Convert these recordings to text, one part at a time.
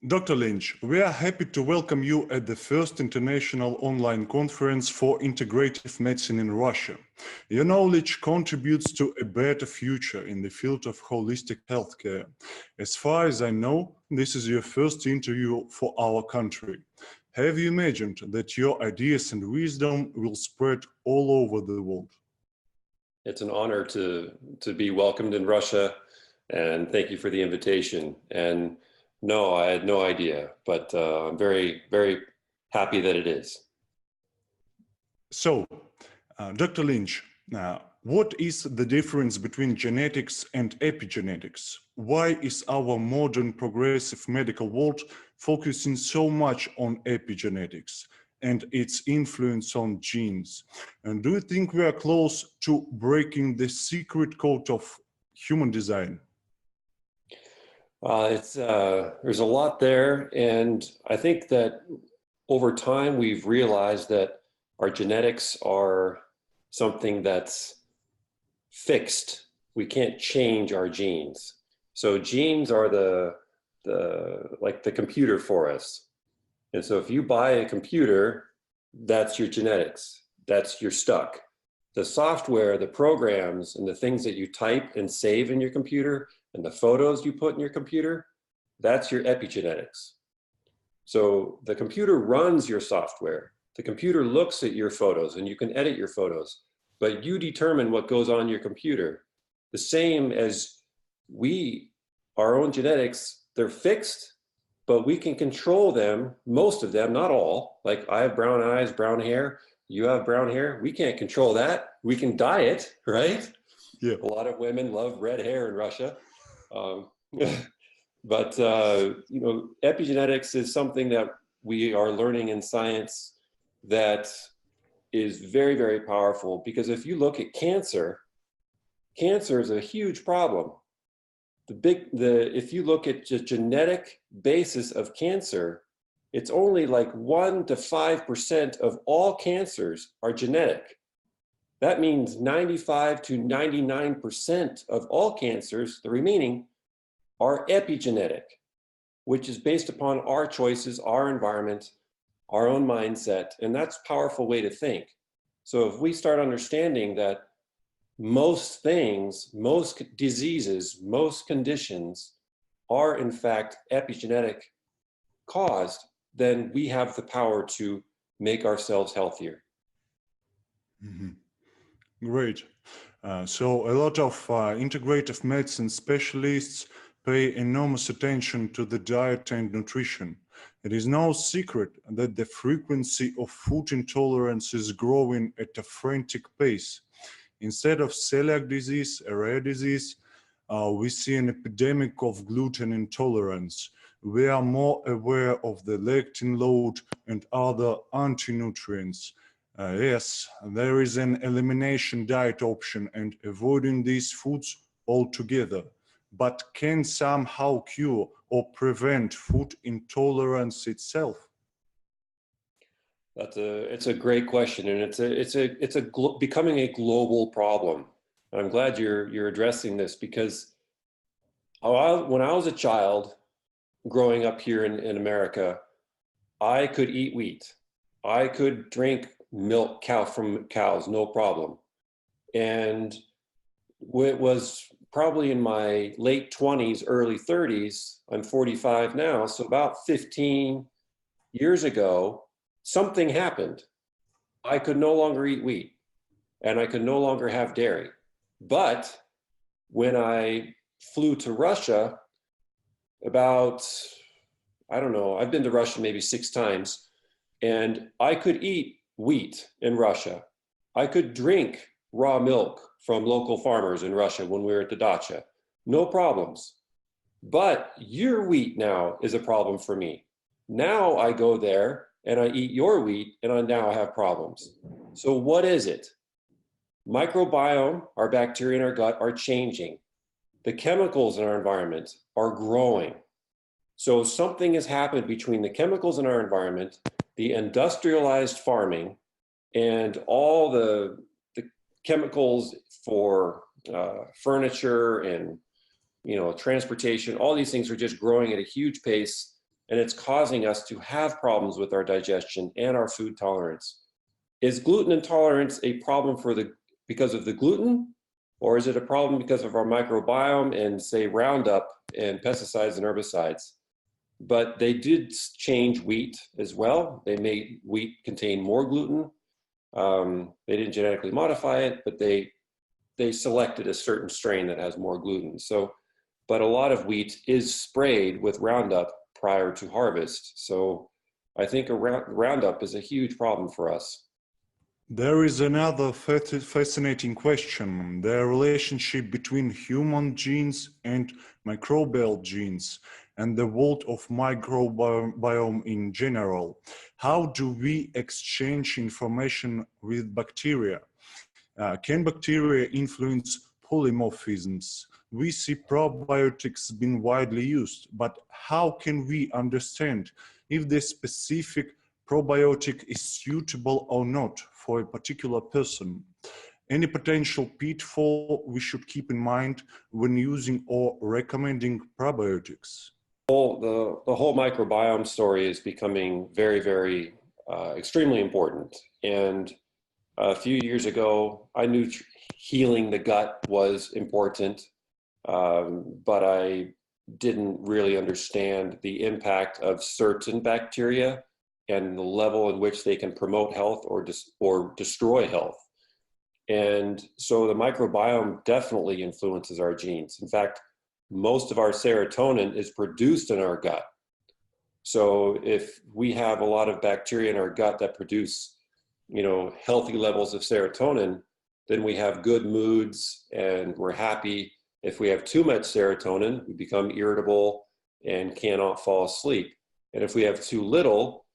Dr. Lynch, we are happy to welcome you at the first international online conference for integrative medicine in Russia. Your knowledge contributes to a better future in the field of holistic healthcare. As far as I know, this is your first interview for our country. Have you imagined that your ideas and wisdom will spread all over the world? It's an honor to be welcomed in Russia, and thank you for the invitation. And no, I had no idea, but I'm very, very happy that it is. So, Dr. Lynch, what is the difference between genetics and epigenetics? Why is our modern progressive medical world focusing so much on epigenetics and its influence on genes? And do you think we are close to breaking the secret code of human design? There's a lot there, and I think that over time we've realized that our genetics are something that's fixed. We can't change our genes. So genes are like the computer for us. And so if you buy a computer, that's your genetics. You're stuck. The software, the programs, and the things that you type and save in your computer, and the photos you put in your computer, that's your epigenetics. So the computer runs your software. The computer looks at your photos and you can edit your photos, but you determine what goes on your computer. The same as our own genetics, they're fixed, but we can control them, most of them, not all. Like I have brown eyes, brown hair, you have brown hair. We can't control that. We can dye it, right? Yeah. A lot of women love red hair in Russia. But epigenetics is something that we are learning in science that is very, very powerful, because if you look at cancer is a huge problem. If you look at the genetic basis of cancer, it's only like 1 to 5% of all cancers are genetic. That means 95 to 99% of all cancers, the remaining, are epigenetic, which is based upon our choices, our environment, our own mindset, and that's a powerful way to think. So if we start understanding that most things, most diseases, most conditions are in fact epigenetic caused, then we have the power to make ourselves healthier. Mm-hmm. Great. So a lot of integrative medicine specialists pay enormous attention to the diet and nutrition. It is no secret that the frequency of food intolerance is growing at a frantic pace. Instead of celiac disease, a rare disease, we see an epidemic of gluten intolerance. We are more aware of the lectin load and other anti-nutrients. Yes, there is an elimination diet option and avoiding these foods altogether. But can somehow cure or prevent food intolerance itself? It's a great question, and it's becoming a global problem. I'm glad you're addressing this, because when I was a child growing up here in America, I could eat wheat. I could drink milk from cows, no problem. And it was probably in my late 20s, early 30s, I'm 45 now, so about 15 years ago, something happened. I could no longer eat wheat, and I could no longer have dairy. But when I flew to Russia I've been to Russia maybe 6 times, and I could eat wheat in Russia. I could drink raw milk from local farmers in Russia when we were at the dacha. No problems. But your wheat now is a problem for me. Now I go there and I eat your wheat, and I now have problems. So what is it? Microbiome, our bacteria in our gut, are changing. The chemicals in our environment are growing. So something has happened between the chemicals in our environment, the industrialized farming, and all the chemicals for furniture and transportation. All these things are just growing at a huge pace. and it's causing us to have problems with our digestion and our food tolerance. Is gluten intolerance a problem because of the gluten, or is it a problem because of our microbiome and, say, Roundup and pesticides and herbicides? But they did change wheat as well. They made wheat contain more gluten. They didn't genetically modify it, but they selected a certain strain that has more gluten. So, but a lot of wheat is sprayed with Roundup prior to harvest. So I think Roundup is a huge problem for us. There is another fascinating question, the relationship between human genes and microbial genes and the world of microbiome in general. How do we exchange information with bacteria? Can bacteria influence polymorphisms? We see probiotics being widely used, but how can we understand if the specific probiotic is suitable or not for a particular person? Any potential pitfall we should keep in mind when using or recommending probiotics? The whole microbiome story is becoming very, very extremely important. And a few years ago, I knew healing the gut was important, but I didn't really understand the impact of certain bacteria and the level in which they can promote health or destroy health. And so the microbiome definitely influences our genes. In fact, most of our serotonin is produced in our gut. So if we have a lot of bacteria in our gut that produce, healthy levels of serotonin, then we have good moods and we're happy. If we have too much serotonin, we become irritable and cannot fall asleep. And if we have too little,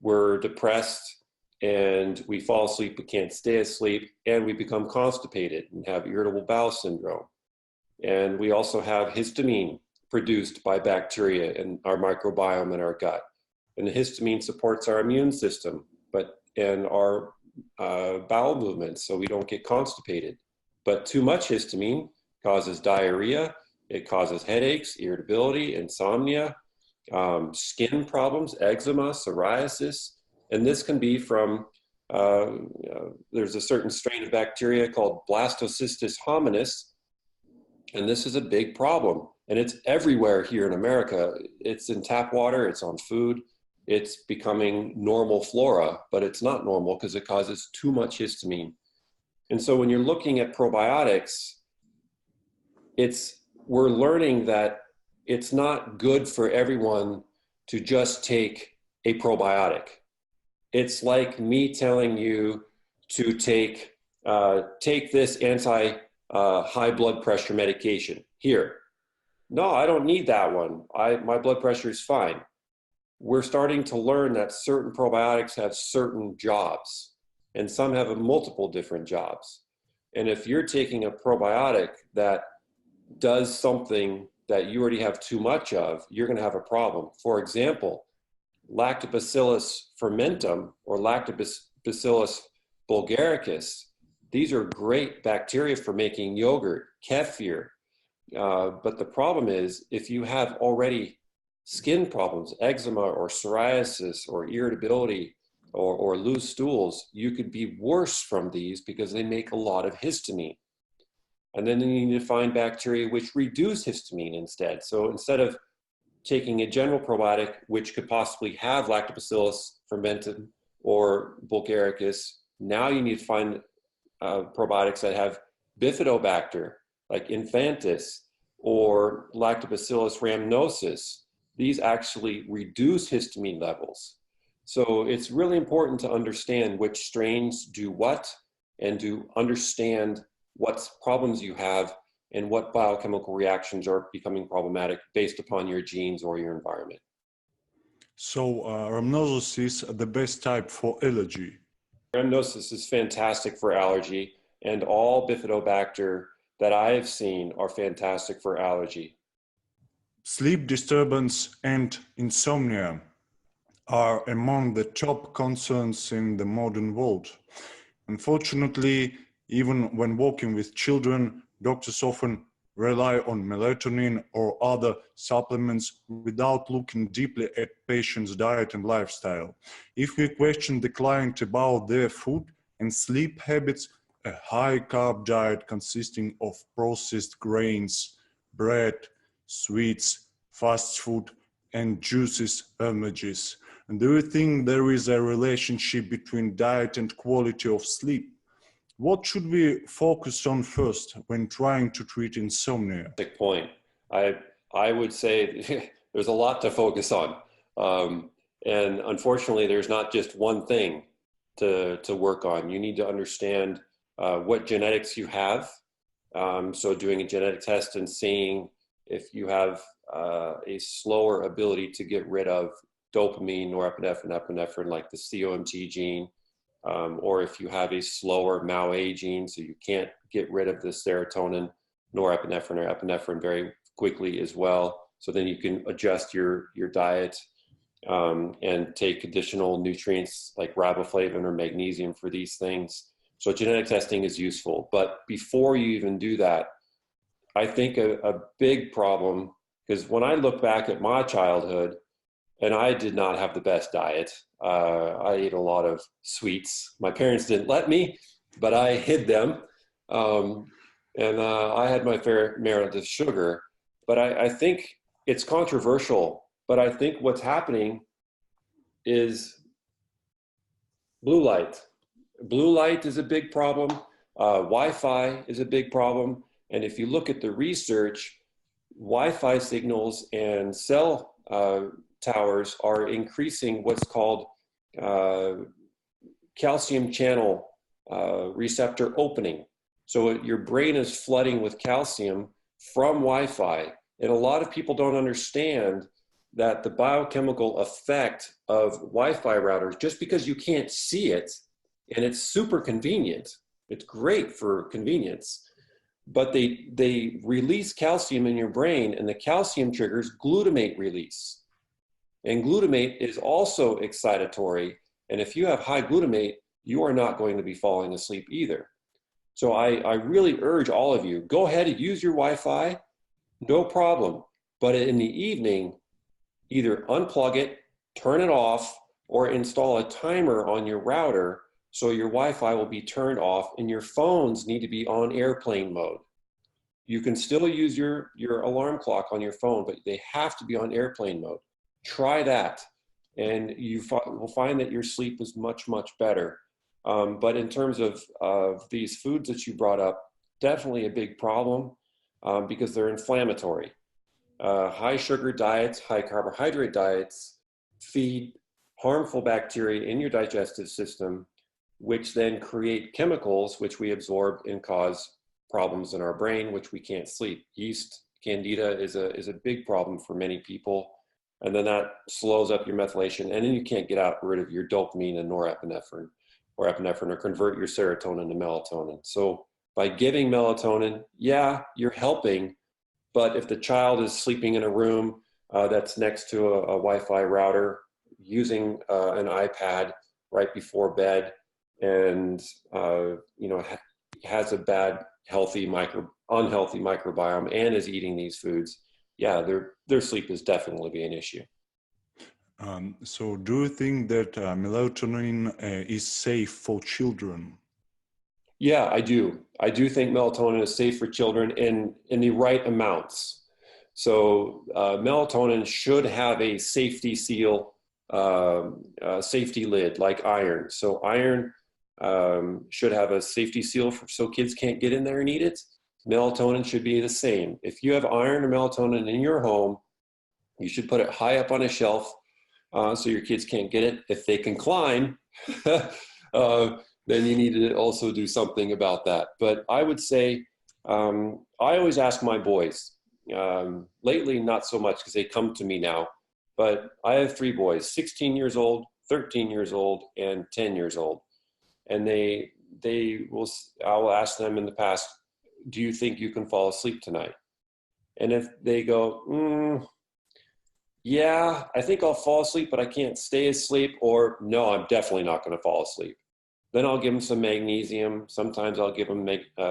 we're depressed and we fall asleep but can't stay asleep, and we become constipated and have irritable bowel syndrome. And we also have histamine produced by bacteria in our microbiome in our gut. And the histamine supports our immune system, and our bowel movements, so we don't get constipated. But too much histamine causes diarrhea, it causes headaches, irritability, insomnia, skin problems, eczema, psoriasis. And this can be from, there's a certain strain of bacteria called Blastocystis hominis, and this is a big problem. And it's everywhere here in America. It's in tap water, it's on food. It's becoming normal flora, but it's not normal because it causes too much histamine. And so when you're looking at probiotics, we're learning that it's not good for everyone to just take a probiotic. It's like me telling you to take this high blood pressure medication. Here. No, I don't need that one. My blood pressure is fine. We're starting to learn that certain probiotics have certain jobs, and some have multiple different jobs. And if you're taking a probiotic that does something that you already have too much of, you're going to have a problem. For example, Lactobacillus fermentum or Lactobacillus bulgaricus, these are great bacteria for making yogurt, kefir. But the problem is, if you have already skin problems, eczema or psoriasis or irritability or loose stools, you could be worse from these because they make a lot of histamine. And then you need to find bacteria which reduce histamine instead. So instead of taking a general probiotic, which could possibly have Lactobacillus fermentum or bulgaricus, now you need to find probiotics that have bifidobacter, like Infantis, or Lactobacillus rhamnosus. These actually reduce histamine levels. So it's really important to understand which strains do what, and to understand what problems you have and what biochemical reactions are becoming problematic based upon your genes or your environment. So rhamnosus is the best type for allergy. Rhamnosus is fantastic for allergy, and all bifidobacter that I have seen are fantastic for allergy. Sleep disturbance and insomnia are among the top concerns in the modern world. Unfortunately, even when working with children, doctors often rely on melatonin or other supplements without looking deeply at patient's diet and lifestyle. If we question the client about their food and sleep habits, a high-carb diet consisting of processed grains, bread, sweets, fast food, and juices emerges. And do you think there is a relationship between diet and quality of sleep? What should we focus on first when trying to treat insomnia? Good point. I would say there's a lot to focus on. And unfortunately, there's not just one thing to work on. You need to understand what genetics you have. So doing a genetic test and seeing if you have a slower ability to get rid of dopamine, norepinephrine, epinephrine, like the COMT gene, or if you have a slower MAO-A gene, so you can't get rid of the serotonin, norepinephrine, or epinephrine very quickly as well. So then you can adjust your diet and take additional nutrients like riboflavin or magnesium for these things. So genetic testing is useful. But before you even do that, I think a big problem, because when I look back at my childhood, and I did not have the best diet. I ate a lot of sweets. My parents didn't let me, but I hid them. And I had my fair share of sugar. But I think it's controversial. But I think what's happening is blue light. Blue light is a big problem. Wi-Fi is a big problem. And if you look at the research, Wi-Fi signals and cell towers are increasing what's called calcium channel receptor opening. So your brain is flooding with calcium from Wi-Fi. And a lot of people don't understand that the biochemical effect of Wi-Fi routers, just because you can't see it, and it's super convenient, it's great for convenience, but they release calcium in your brain, and the calcium triggers glutamate release. And glutamate is also excitatory. And if you have high glutamate, you are not going to be falling asleep either. So I really urge all of you, go ahead and use your Wi-Fi, no problem. But in the evening, either unplug it, turn it off, or install a timer on your router so your Wi-Fi will be turned off, and your phones need to be on airplane mode. You can still use your alarm clock on your phone, but they have to be on airplane mode. Try that, and you will find that your sleep is much, much better. But in terms of these foods that you brought up, definitely a big problem because they're inflammatory. High sugar diets, high carbohydrate diets feed harmful bacteria in your digestive system, which then create chemicals which we absorb and cause problems in our brain, which we can't sleep. Yeast, candida is a big problem for many people. And then that slows up your methylation, and then you can't get rid of your dopamine and norepinephrine or epinephrine, or convert your serotonin to melatonin. So by giving melatonin, yeah, you're helping, but if the child is sleeping in a room that's next to a Wi-Fi router, using an iPad right before bed, and has a bad, unhealthy microbiome, and is eating these foods, yeah, their sleep is definitely be an issue. So do you think that melatonin is safe for children? Yeah, I do. I do think melatonin is safe for children in the right amounts. So melatonin should have a safety seal, safety lid, like iron. So iron should have a safety seal so kids can't get in there and eat it. Melatonin should be the same. If you have iron or melatonin in your home, you should put it high up on a shelf so your kids can't get it. If they can climb, then you need to also do something about that. But I would say, I always ask my boys, lately not so much because they come to me now, but I have 3 boys, 16 years old, 13 years old, and 10 years old. And I will ask them in the past, do you think you can fall asleep tonight? And if they go, yeah, I think I'll fall asleep, but I can't stay asleep, or no, I'm definitely not going to fall asleep. Then I'll give them some magnesium. Sometimes I'll give them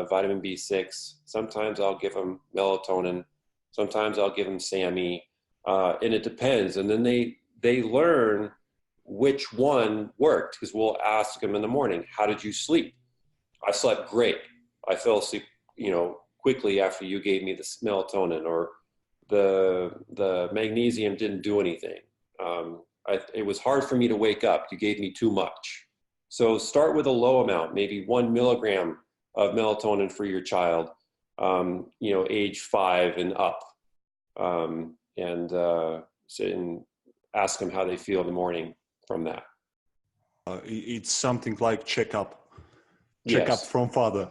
vitamin B6. Sometimes I'll give them melatonin. Sometimes I'll give them SAMe. And it depends. And then they learn which one worked, because we'll ask them in the morning, how did you sleep? I slept great. I fell asleep, quickly after you gave me the melatonin, or the magnesium didn't do anything. It was hard for me to wake up. You gave me too much. So start with a low amount, maybe 1 milligram of melatonin for your child, age 5 and up, and ask them how they feel in the morning from that. It's something like checkup Yes. from father.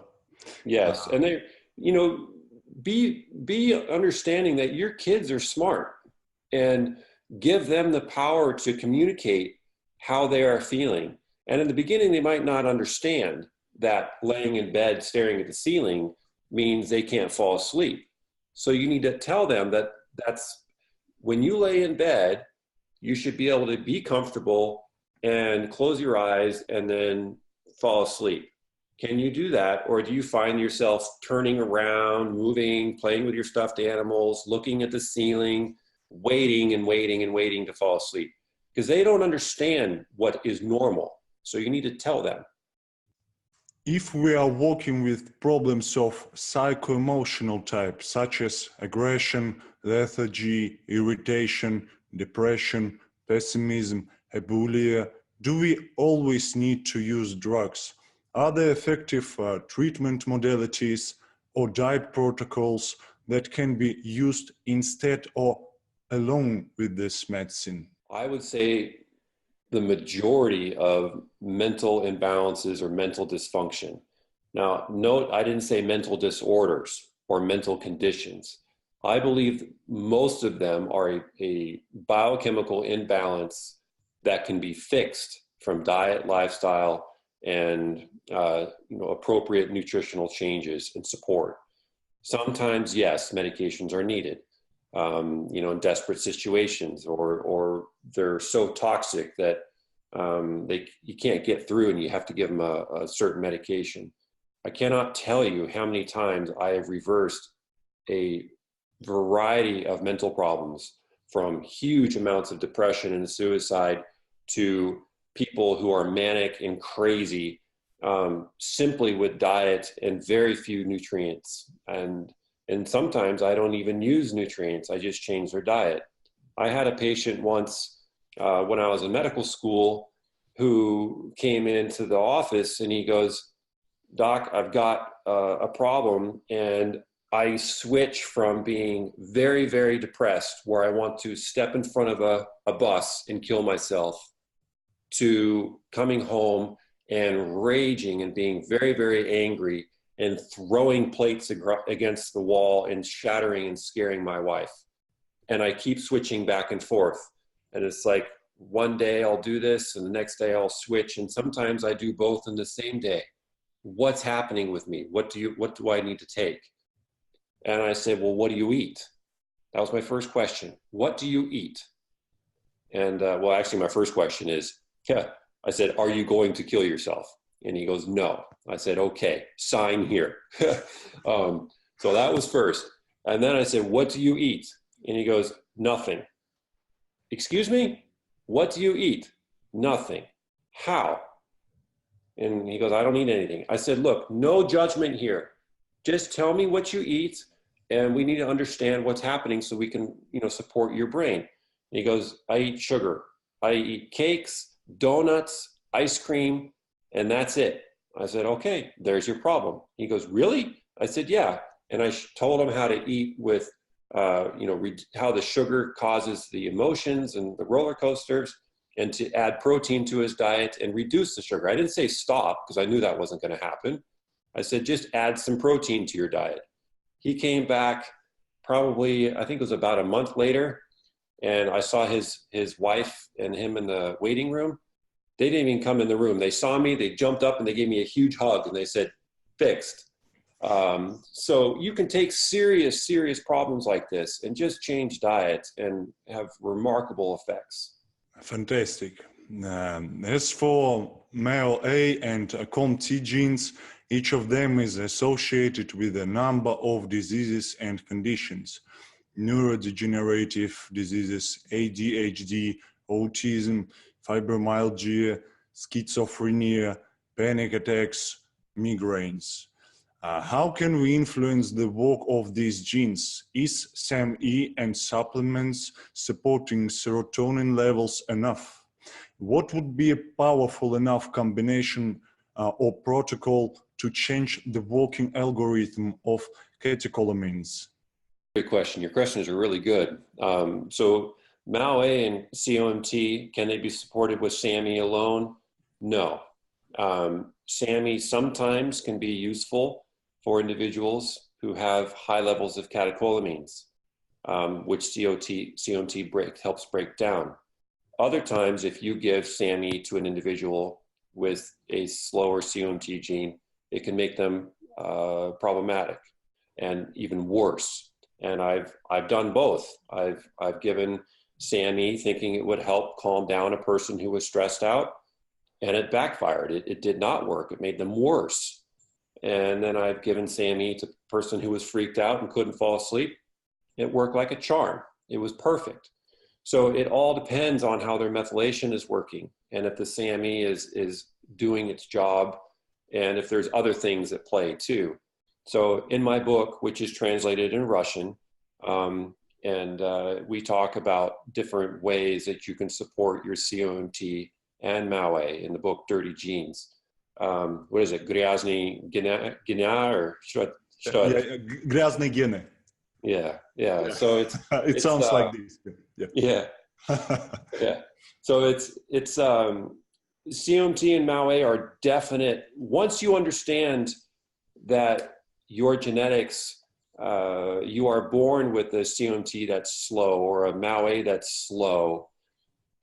Yes, and they, be understanding that your kids are smart, and give them the power to communicate how they are feeling. And in the beginning, they might not understand that laying in bed staring at the ceiling means they can't fall asleep. So you need to tell them that that's when you lay in bed, you should be able to be comfortable and close your eyes and then fall asleep. Can you do that? Or do you find yourself turning around, moving, playing with your stuffed animals, looking at the ceiling, waiting and waiting and waiting to fall asleep? Because they don't understand what is normal. So you need to tell them. If we are working with problems of psycho-emotional type, such as aggression, lethargy, irritation, depression, pessimism, abulia, do we always need to use drugs? Are there effective treatment modalities or diet protocols that can be used instead or along with this medicine? I would say the majority of mental imbalances or mental dysfunction. Now, note, I didn't say mental disorders or mental conditions. I believe most of them are a biochemical imbalance that can be fixed from diet, lifestyle, and appropriate nutritional changes and support. Sometimes, yes, medications are needed. In desperate situations, or they're so toxic that you can't get through, and you have to give them a certain medication. I cannot tell you how many times I have reversed a variety of mental problems, from huge amounts of depression and suicide to people who are manic and crazy, simply with diet and very few nutrients. And sometimes I don't even use nutrients. I just change their diet. I had a patient once when I was in medical school who came into the office, and he goes, "Doc, I've got a problem, and I switch from being very, very depressed, where I want to step in front of a bus and kill myself, to coming home and raging and being very, very angry and throwing plates against the wall and shattering and scaring my wife. And I keep switching back and forth. And it's like, one day I'll do this, and the next day I'll switch. And sometimes I do both in the same day. What's happening with me? What do I need to take?" And I said, "Well, what do you eat?" That was my first question. What do you eat? And well, actually, my first question is, I said, "Are you going to kill yourself?" And he goes, "No." I said, "Okay, sign here." So that was first. And then I said, "What do you eat?" And he goes, "Nothing." "Excuse me? What do you eat?" "Nothing." "How?" And he goes, "I don't eat anything." I said, "Look, no judgment here. Just tell me what you eat, and we need to understand what's happening so we can, support your brain." And he goes, "I eat sugar. I eat cakes, donuts, ice cream, and that's it." I said, "Okay, there's your problem." He goes, "Really?" I said, "Yeah." And I told him how to eat with, how the sugar causes the emotions and the roller coasters, and to add protein to his diet and reduce the sugar. I didn't say stop, because I knew that wasn't going to happen. I said, just add some protein to your diet. He came back probably, I think it was about a month later, and I saw his wife and him in the waiting room. They didn't even come in the room. They saw me, they jumped up, and they gave me a huge hug, and they said, "Fixed." So you can take serious, serious problems like this and just change diet and have remarkable effects. Fantastic. As for MAO-A and COMT genes, each of them is associated with a number of diseases and conditions: neurodegenerative diseases, ADHD, autism, fibromyalgia, schizophrenia, panic attacks, migraines. How can we influence the work of these genes? Is SAMe and supplements supporting serotonin levels enough? What would be a powerful enough combination or protocol to change the working algorithm of catecholamines? Good question. Your questions are really good. So MAO-A and COMT, can they be supported with SAMe alone? No. SAMe sometimes can be useful for individuals who have high levels of catecholamines, which COMT helps break down. Other times, if you give SAMe to an individual with a slower COMT gene, it can make them problematic and even worse. And I've done both. I've given SAMe thinking it would help calm down a person who was stressed out, and it backfired. It did not work. It made them worse. And then I've given SAMe to a person who was freaked out and couldn't fall asleep. It worked like a charm. It was perfect. So it all depends on how their methylation is working, and if the SAMe is doing its job, and if there's other things at play too. So in my book, which is translated in Russian, we talk about different ways that you can support your COMT and MAO-A in the book, Dirty Genes. What is it? Грязные гены, or что? Грязные гены. Yeah. So it sounds like this. Yeah. Yeah. So it's COMT and MAO-A are definite. Once you understand that your genetics, you are born with a COMT that's slow or a MAO-A that's slow,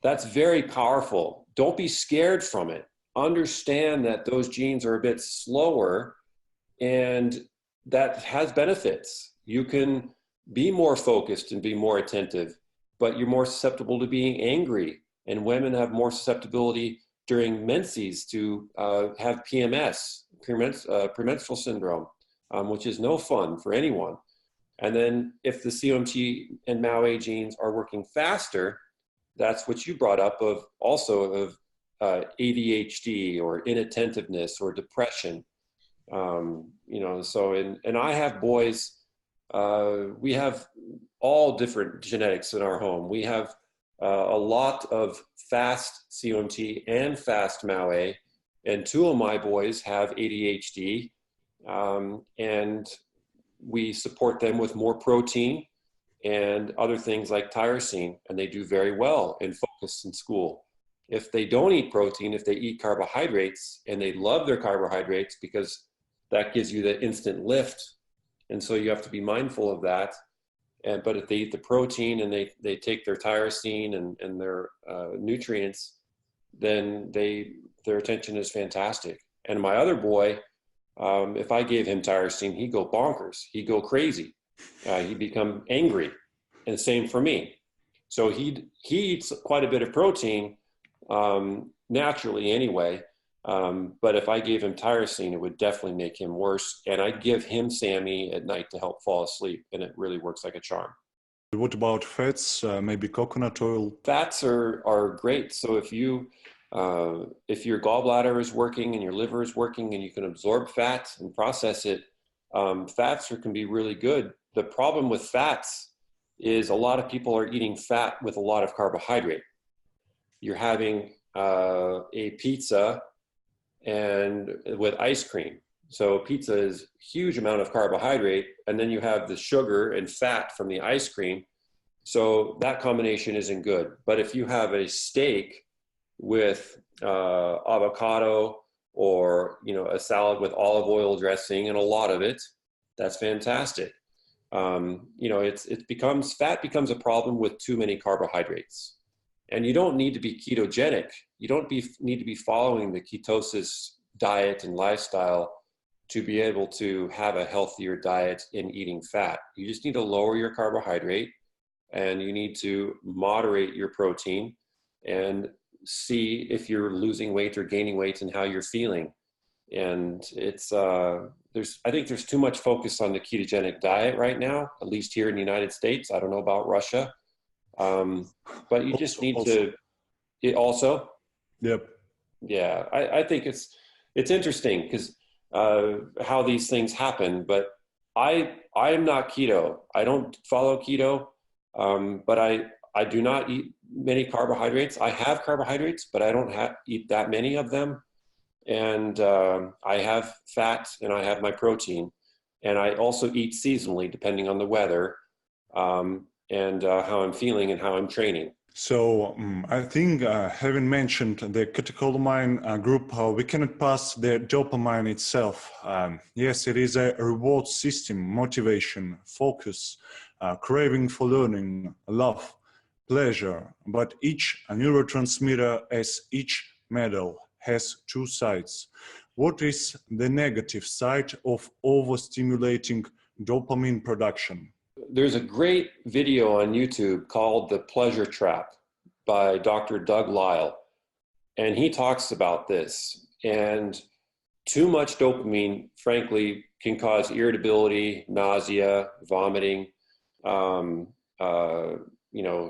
that's very powerful. Don't be scared from it. Understand that those genes are a bit slower, and that has benefits. You can be more focused and be more attentive, but you're more susceptible to being angry. And women have more susceptibility during menses to have PMS, premenstrual syndrome, which is no fun for anyone. And then if the COMT and MAO-A genes are working faster, that's what you brought up of ADHD or inattentiveness or depression. And I have boys, we have all different genetics in our home. We have a lot of fast COMT and fast MAO-A, and two of my boys have ADHD, and we support them with more protein and other things like tyrosine, and they do very well in focus in school. If they don't eat protein, if they eat carbohydrates, and they love their carbohydrates because that gives you the instant lift, and so you have to be mindful of that. But if they eat the protein and they take their tyrosine and their nutrients, then their attention is fantastic. And my other boy, if I gave him tyrosine, he'd go bonkers. He'd go crazy. He'd become angry. And the same for me. So he eats quite a bit of protein, naturally anyway. But if I gave him tyrosine, it would definitely make him worse. And I'd give him SAMe at night to help fall asleep, and it really works like a charm. What about fats? Maybe coconut oil? Fats are great. So if your gallbladder is working and your liver is working and you can absorb fat and process it, fats can be really good. The problem with fats is a lot of people are eating fat with a lot of carbohydrate. You're having a pizza and with ice cream. So pizza is huge amount of carbohydrate, and then you have the sugar and fat from the ice cream. So that combination isn't good. But if you have a steak with avocado or a salad with olive oil dressing and a lot of it, that's fantastic. Fat becomes a problem with too many carbohydrates. And you don't need to be ketogenic. You don't need to be following the ketosis diet and lifestyle to be able to have a healthier diet in eating fat. You just need to lower your carbohydrate, and you need to moderate your protein. And see if you're losing weight or gaining weight and how you're feeling. And it's, I think there's too much focus on the ketogenic diet right now, at least here in the United States. I don't know about Russia. But you just need to, it also. Yep. Yeah, I think it's interesting because how these things happen. But I'm not keto. I don't follow keto, but I do not eat many carbohydrates. I have carbohydrates, but I don't eat that many of them. And I have fat and I have my protein. And I also eat seasonally, depending on the weather and how I'm feeling and how I'm training. So I think having mentioned the catecholamine group, we cannot pass the dopamine itself. Yes, it is a reward system, motivation, focus, craving for learning, love, pleasure. But each neurotransmitter, as each medal, has two sides. What is the negative side of overstimulating dopamine production? There's a great video on YouTube called The Pleasure Trap by Dr. Doug Lisle, and he talks about this. And too much dopamine, frankly, can cause irritability, nausea, vomiting,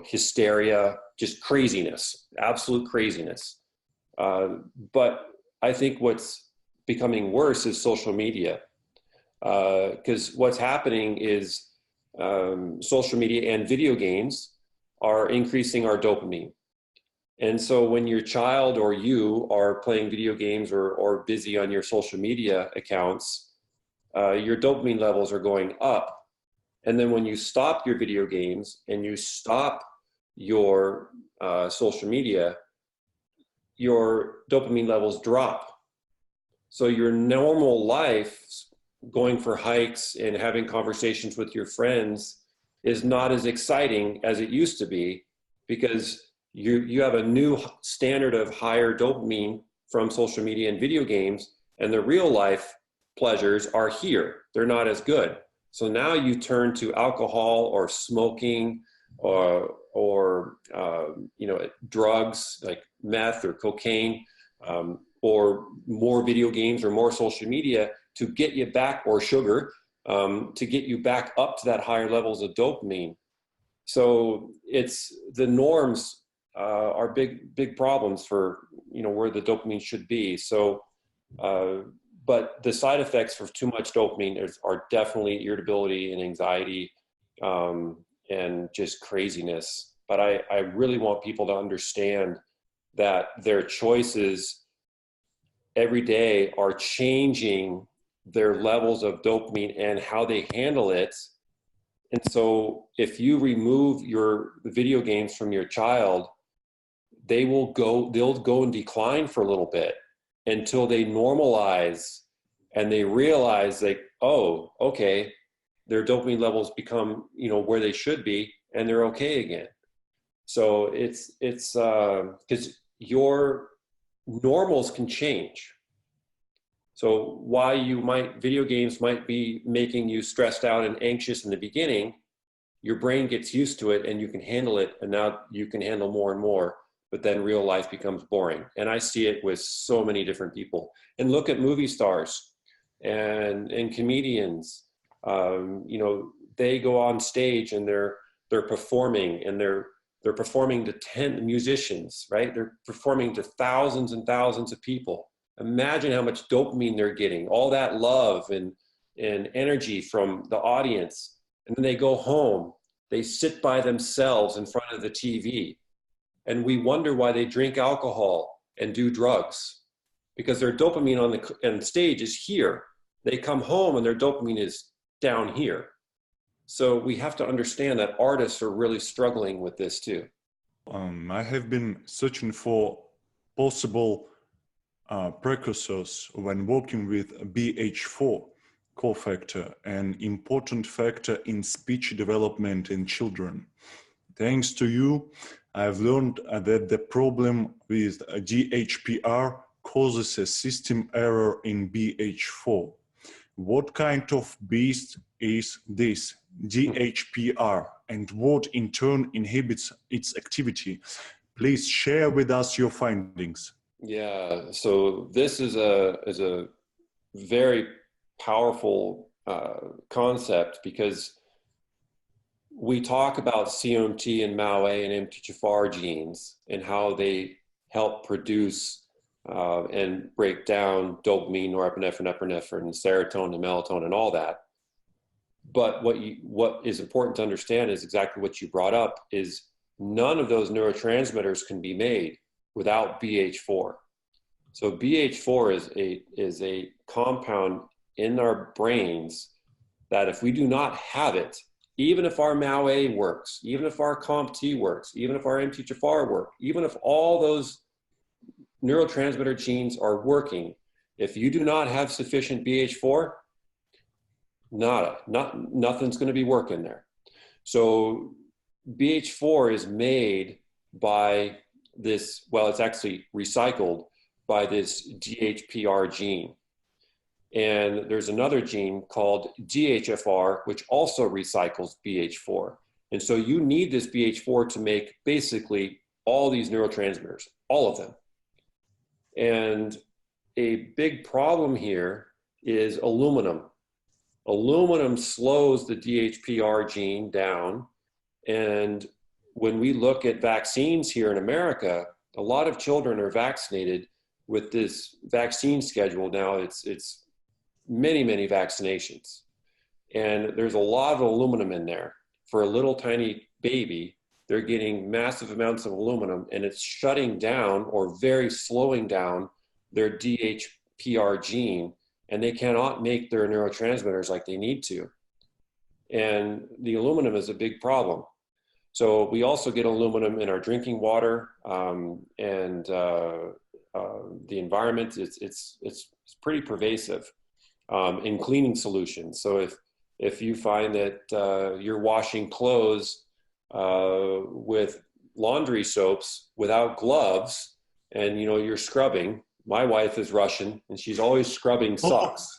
hysteria, just craziness, absolute craziness. But I think what's becoming worse is social media, because what's happening is social media and video games are increasing our dopamine. And so when your child or you are playing video games or busy on your social media accounts, your dopamine levels are going up. And then when you stop your video games and you stop your social media, your dopamine levels drop. So your normal life, going for hikes and having conversations with your friends, is not as exciting as it used to be, because you have a new standard of higher dopamine from social media and video games, and the real life pleasures are here. They're not as good. So now you turn to alcohol or smoking or drugs like meth or cocaine, or more video games or more social media to get you back, or sugar, to get you back up to that higher levels of dopamine. So it's the norms are big problems for, where the dopamine should be. So, but the side effects for too much dopamine are definitely irritability and anxiety, and just craziness. But I really want people to understand that their choices every day are changing their levels of dopamine and how they handle it. And so if you remove your video games from your child, they'll go in decline for a little bit until they normalize and they realize, like, oh, okay, their dopamine levels become, where they should be, and they're okay again. So it's because your normals can change. So while video games might be making you stressed out and anxious in the beginning, your brain gets used to it and you can handle it, and now you can handle more and more, but then real life becomes boring. And I see it with so many different people. And look at movie stars and comedians. They go on stage and they're performing, and they're performing to 10 musicians, right? They're performing to thousands and thousands of people. Imagine how much dopamine they're getting, all that love and energy from the audience. And then they go home, they sit by themselves in front of the TV. And we wonder why they drink alcohol and do drugs, because their dopamine on the stage is here. They come home and their dopamine is down here. So we have to understand that artists are really struggling with this too. I have been searching for possible precursors when working with BH4 cofactor, an important factor in speech development in children. Thanks to you, I've learned that the problem with GHPR causes a system error in BH4. What kind of beast is this GHPR, and what in turn inhibits its activity? Please share with us your findings. Yeah, so this is a very powerful concept, because we talk about COMT and MAO-A and MTHFR genes and how they help produce and break down dopamine, norepinephrine, epinephrine, serotonin, melatonin, and all that. But what is important to understand is exactly what you brought up, is none of those neurotransmitters can be made without BH4. So BH4 is a compound in our brains that if we do not have it, even if our MAO-A works, even if our COMT works, even if our MTHFR work, even if all those neurotransmitter genes are working, if you do not have sufficient BH4, nothing's going to be working there. So BH4 is made by this, well, it's actually recycled by this DHPR gene. And there's another gene called DHFR, which also recycles BH4. And so you need this BH4 to make basically all these neurotransmitters, all of them. And a big problem here is aluminum. Aluminum slows the DHPR gene down. And when we look at vaccines here in America, a lot of children are vaccinated with this vaccine schedule. Now it's many vaccinations. And there's a lot of aluminum in there. For a little tiny baby, they're getting massive amounts of aluminum, and it's shutting down or very slowing down their DHPR gene, and they cannot make their neurotransmitters like they need to. And the aluminum is a big problem. So we also get aluminum in our drinking water, and the environment. It's pretty pervasive in cleaning solutions. So if you find that you're washing clothes with laundry soaps without gloves, and you're scrubbing. My wife is Russian, and she's always scrubbing socks.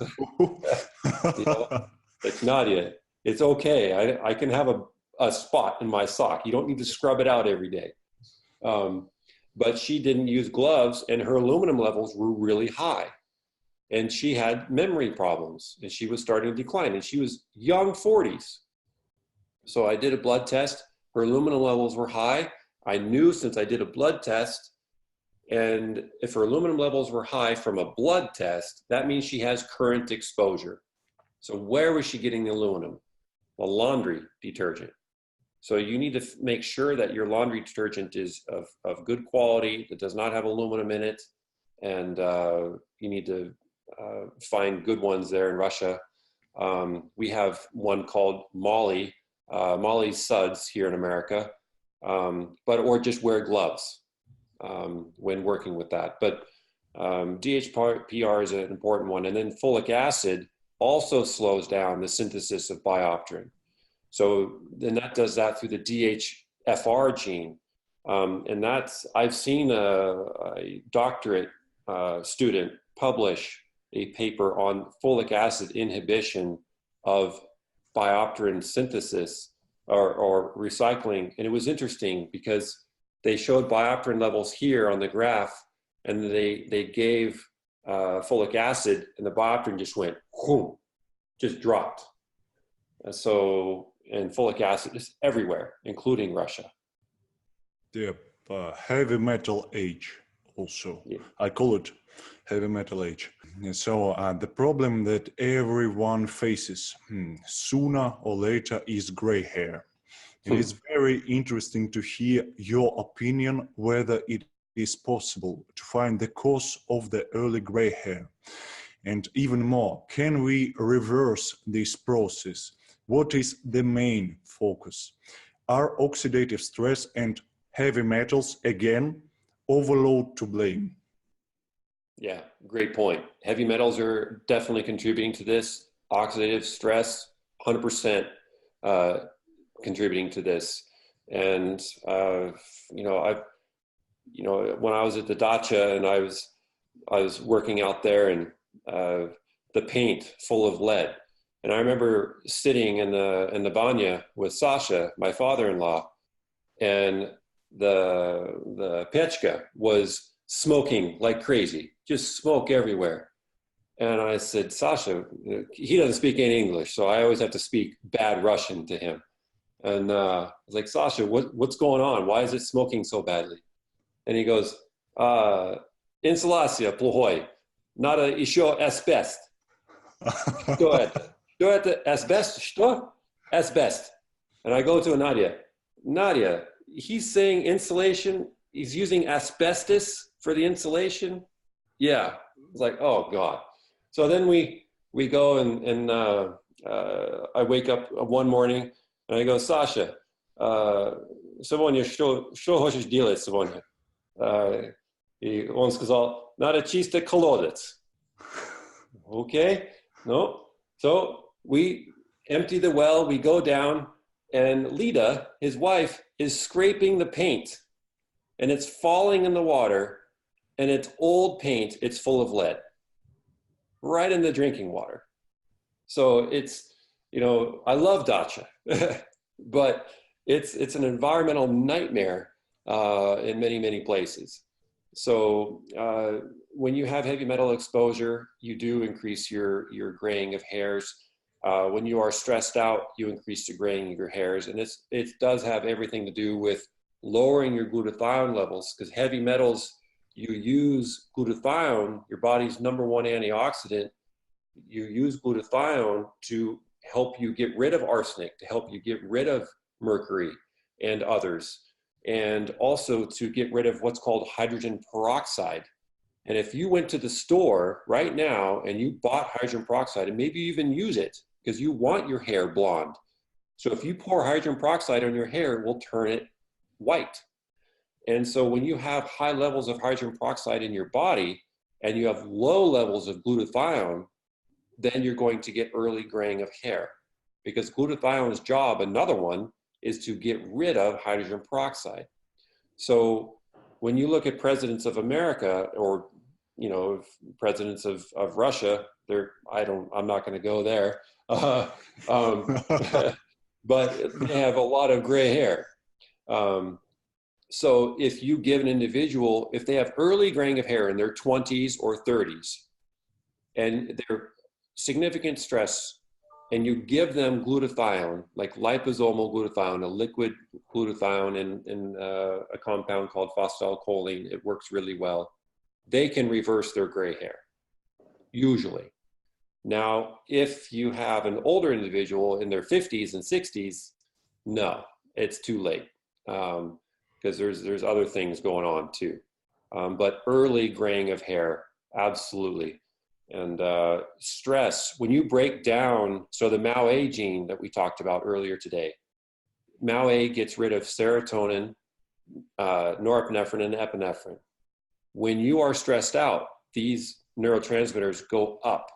Like, Nadia, it's okay. I can have a spot in my sock. You don't need to scrub it out every day. But she didn't use gloves, and her aluminum levels were really high. And she had memory problems, and she was starting to decline, and she was young 40s. So I did a blood test. Her aluminum levels were high. I knew since I did a blood test, and if her aluminum levels were high from a blood test, that means she has current exposure. So where was she getting the aluminum? Well, laundry detergent. So you need to make sure that your laundry detergent is of good quality, that does not have aluminum in it, and you need to find good ones there in Russia. We have one called Molly Suds here in America, or just wear gloves when working with that. But DHPR is an important one. And then folic acid also slows down the synthesis of biopterin. So then that does that through the DHFR gene. And I've seen a doctorate student publish a paper on folic acid inhibition of biopterin synthesis or recycling. And it was interesting because they showed biopterin levels here on the graph, and they gave folic acid, and the biopterin just went, whoom, just dropped. And folic acid is everywhere, including Russia. The heavy metal age also. Yeah. I call it heavy metal age. So the problem that everyone faces sooner or later is gray hair. It is very interesting to hear your opinion whether it is possible to find the cause of the early gray hair. And even more, can we reverse this process? What is the main focus? Are oxidative stress and heavy metals, again, overload to blame? Yeah, great point. Heavy metals are definitely contributing to this. Oxidative stress, 100% contributing to this. And, when I was at the dacha and I was working out there, and the paint full of lead. And I remember sitting in the banya with Sasha, my father-in-law, and the Pechka was smoking like crazy, just smoke everywhere. And I said, Sasha, he doesn't speak any English, so I always have to speak bad Russian to him. And I was like, Sasha, what's going on? Why is it smoking so badly? And he goes, инсоляция плохой, надо еще asbest. Что это? Что это? Asbest? Что? Asbest. And I go to Nadia, he's saying insulation, he's using asbestos for the insulation? Yeah. It's like, oh God. So then we go and I wake up one morning and I go, Sasha, сегодня что хочешь делать сегодня? И он сказал, надо чистый колодец. Okay, no. So we empty the well, we go down, and Lida, his wife, is scraping the paint, and it's falling in the water, and it's old paint, it's full of lead, right in the drinking water. So it's, I love dacha, but it's an environmental nightmare in many, many places. So when you have heavy metal exposure, you do increase your graying of hairs. When you are stressed out, you increase the graying of your hairs. And it does have everything to do with lowering your glutathione levels, because heavy metals, you use glutathione, your body's number one antioxidant. You use glutathione to help you get rid of arsenic, to help you get rid of mercury and others, and also to get rid of what's called hydrogen peroxide. And if you went to the store right now and you bought hydrogen peroxide, and maybe you even use it because you want your hair blonde. So if you pour hydrogen peroxide on your hair, it will turn it white. And so when you have high levels of hydrogen peroxide in your body and you have low levels of glutathione, then you're going to get early graying of hair, because glutathione's job, another one, is to get rid of hydrogen peroxide. So when you look at presidents of America, or presidents of Russia, I'm not going to go there, but they have a lot of gray hair. So if you give an individual, if they have early graying of hair in their 20s or 30s, and they're significant stress, and you give them glutathione, like liposomal glutathione, a liquid glutathione in a compound called phosphatidylcholine, it works really well. They can reverse their gray hair, usually. Now, if you have an older individual in their 50s and 60s, no, it's too late, because there's other things going on too. But early graying of hair, absolutely. And stress, when you break down, so the MAO-A gene that we talked about earlier today, MAO-A gets rid of serotonin, norepinephrine, and epinephrine. When you are stressed out, these neurotransmitters go up.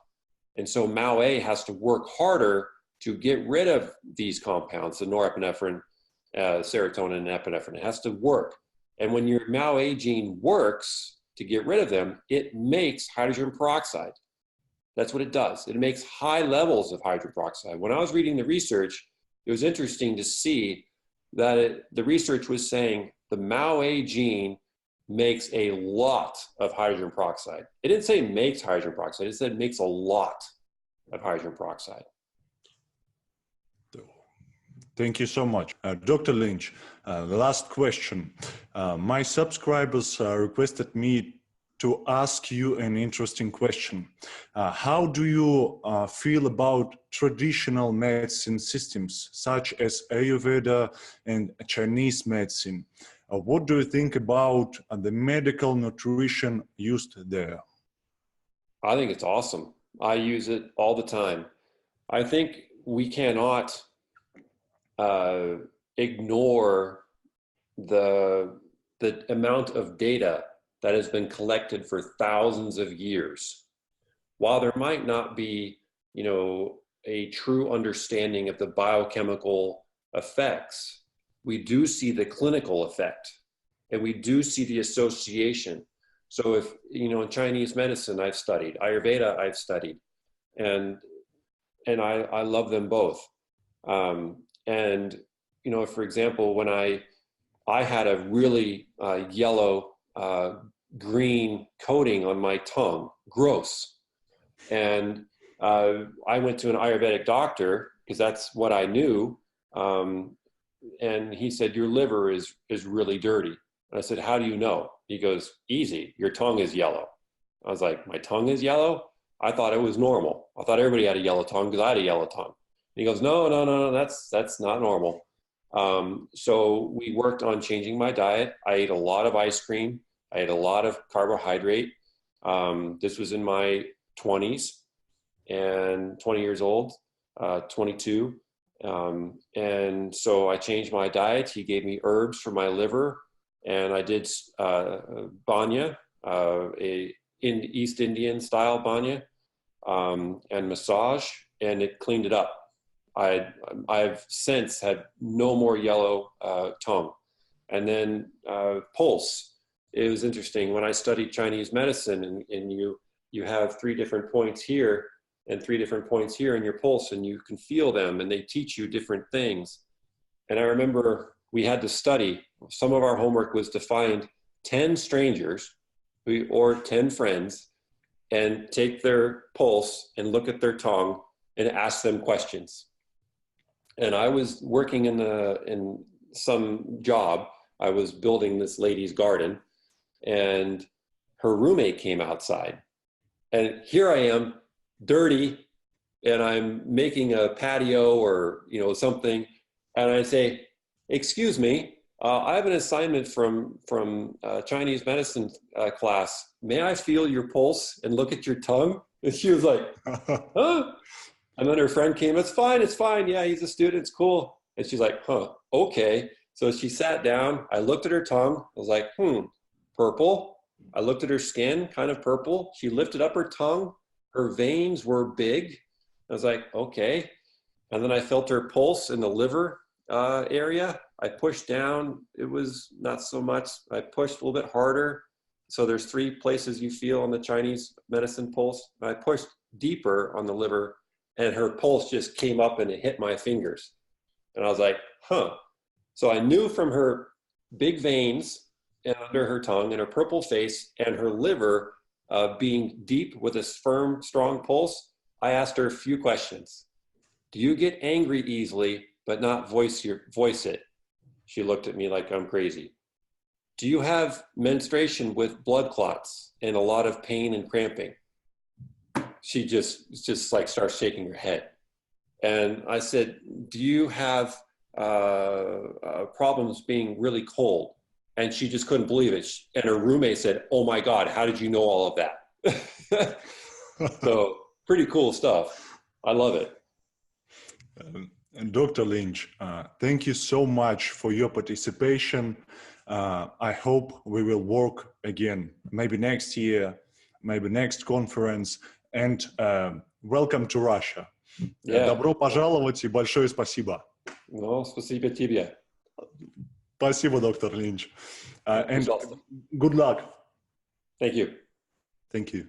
And so MAO-A has to work harder to get rid of these compounds, the norepinephrine, serotonin, and epinephrine. It has to work. And when your MAO-A gene works to get rid of them, it makes hydrogen peroxide. That's what it does. It makes high levels of hydrogen peroxide. When I was reading the research, it was interesting to see that the research was saying the MAO-A gene makes a lot of hydrogen peroxide. It didn't say makes hydrogen peroxide. It said makes a lot of hydrogen peroxide. Thank you so much. Dr. Lynch, the last question. My subscribers requested me to ask you an interesting question. How do you feel about traditional medicine systems, such as Ayurveda and Chinese medicine? What do you think about the medical nutrition used there? I think it's awesome. I use it all the time. I think we cannot ignore the amount of data that has been collected for thousands of years. While there might not be, a true understanding of the biochemical effects, we do see the clinical effect, and we do see the association. So if, in Chinese medicine, I've studied, Ayurveda, I've studied, and I love them both. And, for example, when I I had a really yellow, green coating on my tongue, gross. And I went to an Ayurvedic doctor because that's what I knew. And he said, your liver is really dirty. And I said, how do you know? He goes, easy, your tongue is yellow. I was like, my tongue is yellow? I thought it was normal. I thought everybody had a yellow tongue because I had a yellow tongue. And he goes, no, that's not normal. So we worked on changing my diet. I ate a lot of ice cream. I ate a lot of carbohydrate. This was in my 20s and 20 years old, 22. And so I changed my diet. He gave me herbs for my liver, and I did banya, in East Indian style banya, and massage, and it cleaned it up. I've since had no more yellow tongue. And then pulse. It was interesting when I studied Chinese medicine, and you have 3 different points here and 3 different points here in your pulse, and you can feel them, and they teach you different things. And I remember we had to study. Some of our homework was to find 10 strangers or 10 friends and take their pulse and look at their tongue and ask them questions. And I was working in some job. I was building this lady's garden, and her roommate came outside. And here I am, dirty, and I'm making a patio or something. And I say, excuse me, I have an assignment from Chinese medicine class. May I feel your pulse and look at your tongue? And she was like, huh? And then her friend came, it's fine. Yeah, he's a student, it's cool. And she's like, huh, okay. So she sat down, I looked at her tongue, I was like, purple. I looked at her skin, kind of purple. She lifted up her tongue, her veins were big. I was like, okay. And then I felt her pulse in the liver area. I pushed down, it was not so much. I pushed a little bit harder. So there's 3 places you feel on the Chinese medicine pulse. I pushed deeper on the liver, and her pulse just came up and it hit my fingers. And I was like, huh. So I knew from her big veins and under her tongue and her purple face and her liver being deep with a firm, strong pulse, I asked her a few questions. Do you get angry easily but not voice it? She looked at me like I'm crazy. Do you have menstruation with blood clots and a lot of pain and cramping? She just like starts shaking her head. And I said, do you have problems being really cold? And she just couldn't believe it. And her roommate said, oh my God, how did you know all of that? So pretty cool stuff. I love it. And Dr. Lynch, thank you so much for your participation. I hope we will work again, maybe next year, maybe next conference. And welcome to Russia. Yeah. Добро пожаловать и большое спасибо. No, спасибо тебе. Спасибо, Dr. Lynch. And good luck. Thank you. Thank you.